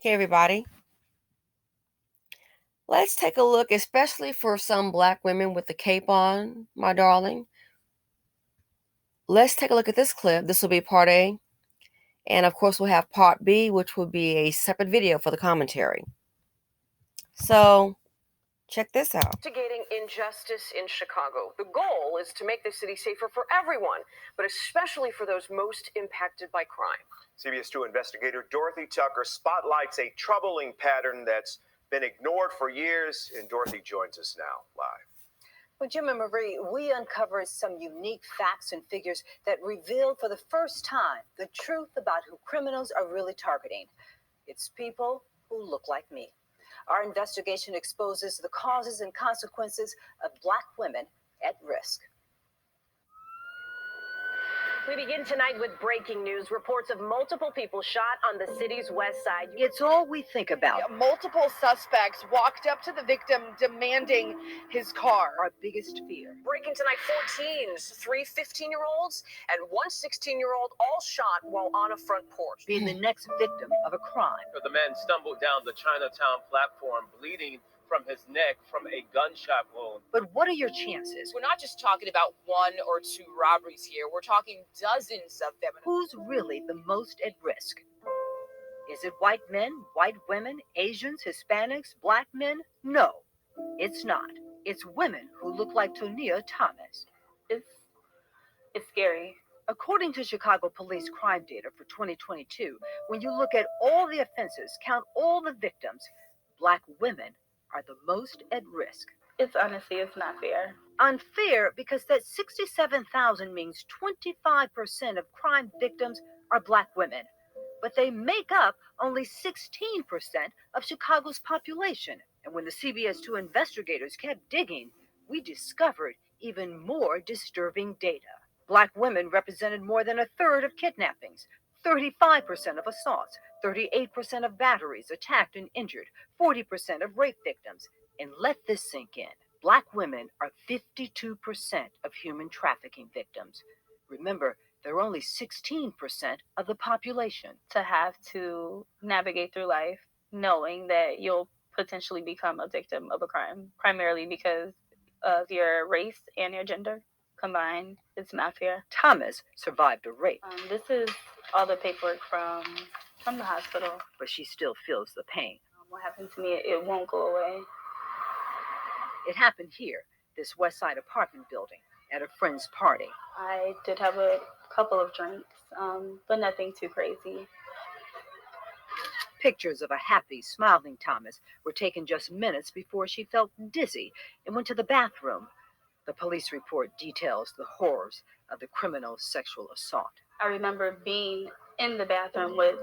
Hey, everybody. Let's take a look, especially for some black women with the cape on, my darling. Let's take a look at this clip. This will be part A. And of course, we'll have part B, which will be a separate video for the commentary. So, check this out. Investigating injustice in Chicago. The goal is to make the city safer for everyone, but especially for those most impacted by crime. CBS 2 investigator Dorothy Tucker spotlights a troubling pattern that's been ignored for years, and Dorothy joins us now live. Well, Jim and Marie, we uncovered some unique facts and figures that revealed for the first time the truth about who criminals are really targeting. It's people who look like me. Our investigation exposes the causes and consequences of Black women at risk. We begin tonight with breaking news. Reports of multiple people shot on the city's west side. It's all we think about. Multiple suspects walked up to the victim demanding his car. Our biggest fear. Breaking tonight, 4 teens, 3 15-year-olds and 1 16-year-old, all shot while on a front porch. Being the next victim of a crime. The man stumbled down the Chinatown platform, bleeding from his neck from a gunshot wound. But what are your chances? We're not just talking about 1 or 2 robberies here. We're talking dozens of them. Who's really the most at risk? Is it white men, white women, Asians, Hispanics, Black men? No, it's not. It's women who look like Tonia Thomas. It's scary. According to Chicago police crime data for 2022, when you look at all the offenses, count all the victims, Black women are the most at risk. It's not fair. Unfair because that 67,000 means 25% of crime victims are Black women, but they make up only 16% of Chicago's population. And when the CBS 2 investigators kept digging, we discovered even more disturbing data. Black women represented more than a third of kidnappings, 35% of assaults, 38% of batteries, attacked and injured, 40% of rape victims. And let this sink in. Black women are 52% of human trafficking victims. Remember, they're only 16% of the population. To have to navigate through life knowing that you'll potentially become a victim of a crime, primarily because of your race and your gender combined, it's not fair. Thomas survived a rape. This is all the paperwork from the hospital. But she still feels the pain. What happened to me, it won't go away. It happened here, this West Side apartment building, at a friend's party. I did have a couple of drinks, but nothing too crazy. Pictures of a happy, smiling Thomas were taken just minutes before she felt dizzy and went to the bathroom. The police report details the horrors of the criminal sexual assault. I remember being in the bathroom with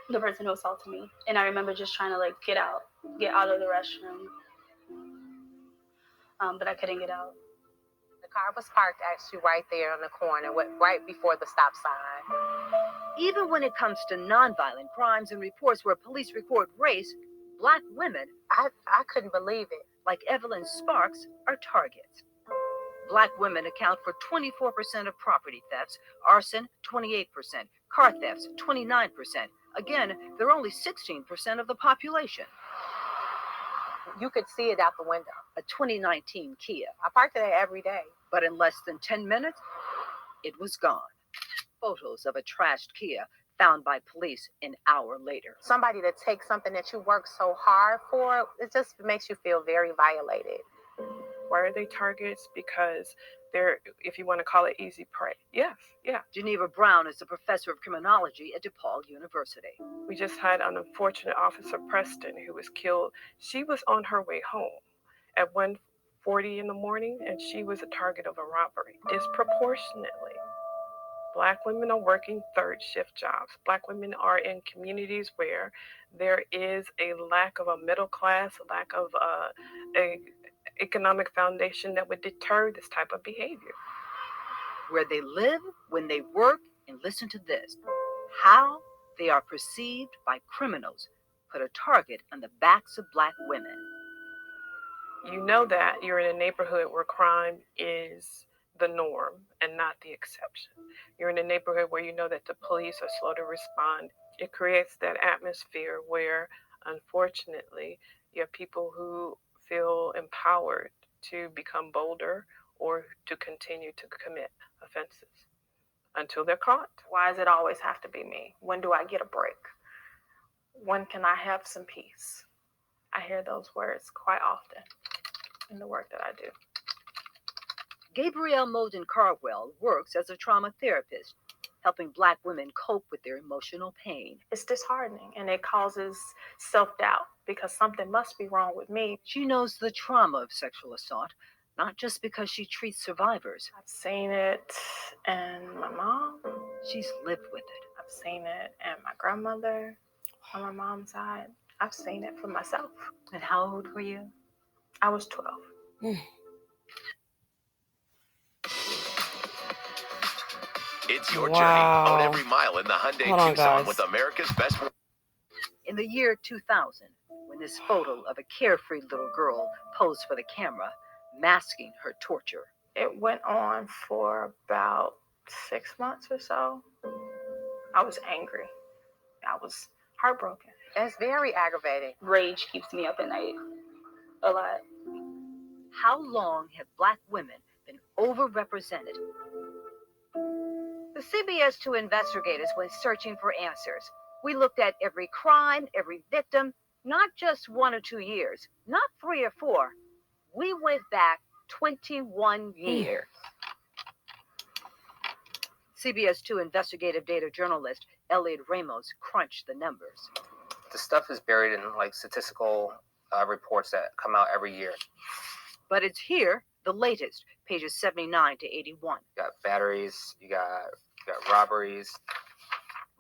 the person who assaulted me, and I remember just trying to get out of the restroom, but I couldn't get out. The car was parked actually right there on the corner, right before the stop sign. Even when it comes to nonviolent crimes and reports where police report race, Black women, I couldn't believe it. like Evelyn Sparks, are targets. Black women account for 24% of property thefts, arson 28%, car thefts 29%. Again, they're only 16% of the population. You could see it out the window. A 2019 Kia. I parked there every day. But in less than 10 minutes, it was gone. Photos of a trashed Kia found by police an hour later. Somebody that takes something that you work so hard for, it just makes you feel very violated. Why are they targets? Because they're, if you want to call it, easy prey. Yes, yeah. Geneva Brown is a professor of criminology at DePaul University. We just had an unfortunate Officer Preston who was killed. She was on her way home at 1:40 in the morning, and she was a target of a robbery. Disproportionately, Black women are working third shift jobs. Black women are in communities where there is a lack of a middle class, a lack of a economic foundation that would deter this type of behavior. Where they live, when they work, and listen to this, how they are perceived by criminals put a target on the backs of Black women. You know that you're in a neighborhood where crime is the norm and not the exception. You're in a neighborhood where you know that the police are slow to respond. It creates that atmosphere where, unfortunately, you have people who feel empowered to become bolder or to continue to commit offenses until they're caught. Why does it always have to be me? When do I get a break? When can I have some peace? I hear those words quite often in the work that I do. Gabrielle Molden Carwell works as a trauma therapist, helping Black women cope with their emotional pain. It's disheartening and it causes self-doubt because something must be wrong with me. She knows the trauma of sexual assault, not just because she treats survivors. I've seen it in my mom. She's lived with it. I've seen it in my grandmother on my mom's side. I've seen it for myself. And how old were you? I was 12. It's your journey. Own every mile in the Hyundai Tucson with America's best. In the year 2000, when this photo of a carefree little girl posed for the camera, masking her torture. It went on for about 6 months or so. I was angry. I was heartbroken. It's very aggravating. Rage keeps me up at night a lot. How long have Black women been overrepresented? The CBS 2 investigators went searching for answers. We looked at every crime, every victim, not just 1 or 2 years, not 3 or 4. We went back 21 years. CBS 2 investigative data journalist Elliot Ramos crunched the numbers. The stuff is buried in like statistical reports that come out every year. But it's here, the latest, pages 79 to 81. You got batteries, you got robberies.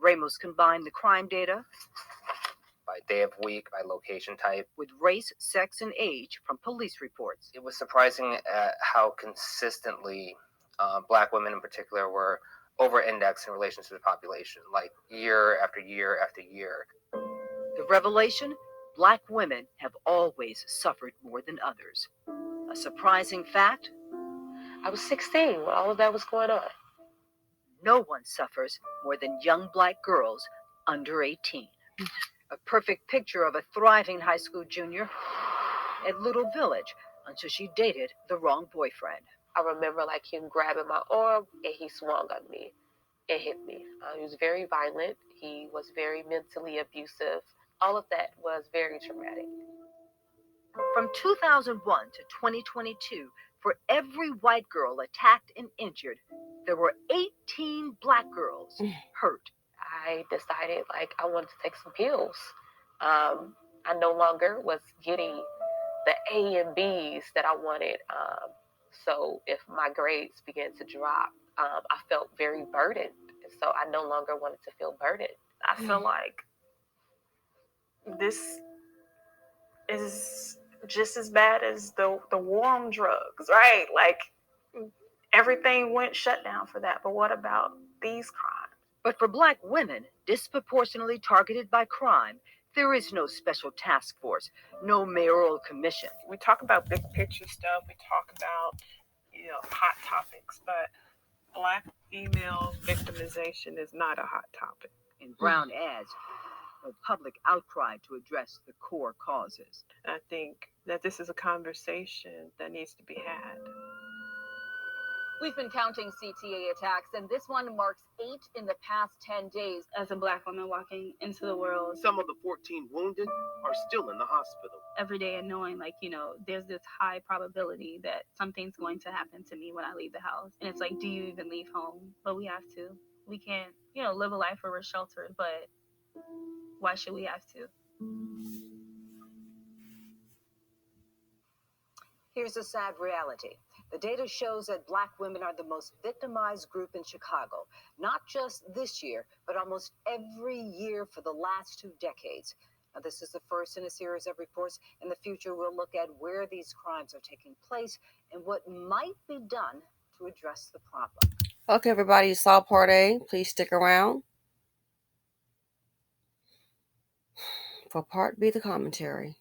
Ramos combined the crime data by day of week, by location type, with race, sex, and age from police reports. It was surprising at how consistently Black women in particular were over-indexed in relation to the population, like year after year after year. The revelation? Black women have always suffered more than others. A surprising fact? I was 16 when all of that was going on. No one suffers more than young Black girls under 18. A perfect picture of a thriving high school junior at Little Village until she dated the wrong boyfriend. I remember like him grabbing my arm and he swung on me and hit me. He was very violent. He was very mentally abusive. All of that was very traumatic. From 2001 to 2022, for every white girl attacked and injured, there were 18 Black girls hurt. I decided like I wanted to take some pills. I no longer was getting the A and B's that I wanted. So if my grades began to drop, I felt very burdened. So I no longer wanted to feel burdened. I feel like this is just as bad as the war on drugs, right? Like everything went shut down for that. But what about these crimes? But for Black women disproportionately targeted by crime, there is no special task force, no mayoral commission. We talk about big picture stuff. We talk about, hot topics, but Black female victimization is not a hot topic. And Brown adds, no public outcry to address the core causes. I think that this is a conversation that needs to be had. We've been counting CTA attacks, and this one marks 8 in the past 10 days. As a Black woman walking into the world, Some of the 14 wounded are still in the hospital. every day and knowing there's this high probability that something's going to happen to me when I leave the house. And it's like, do you even leave home? But we have to. We can't, live a life where we're sheltered, but why should we have to? Here's a sad reality. The data shows that Black women are the most victimized group in Chicago, not just this year, but almost every year for the last 2 decades. Now, this is the first in a series of reports. In the future, we'll look at where these crimes are taking place and what might be done to address the problem. Okay, everybody, you saw part A. Please stick around for part B, the commentary.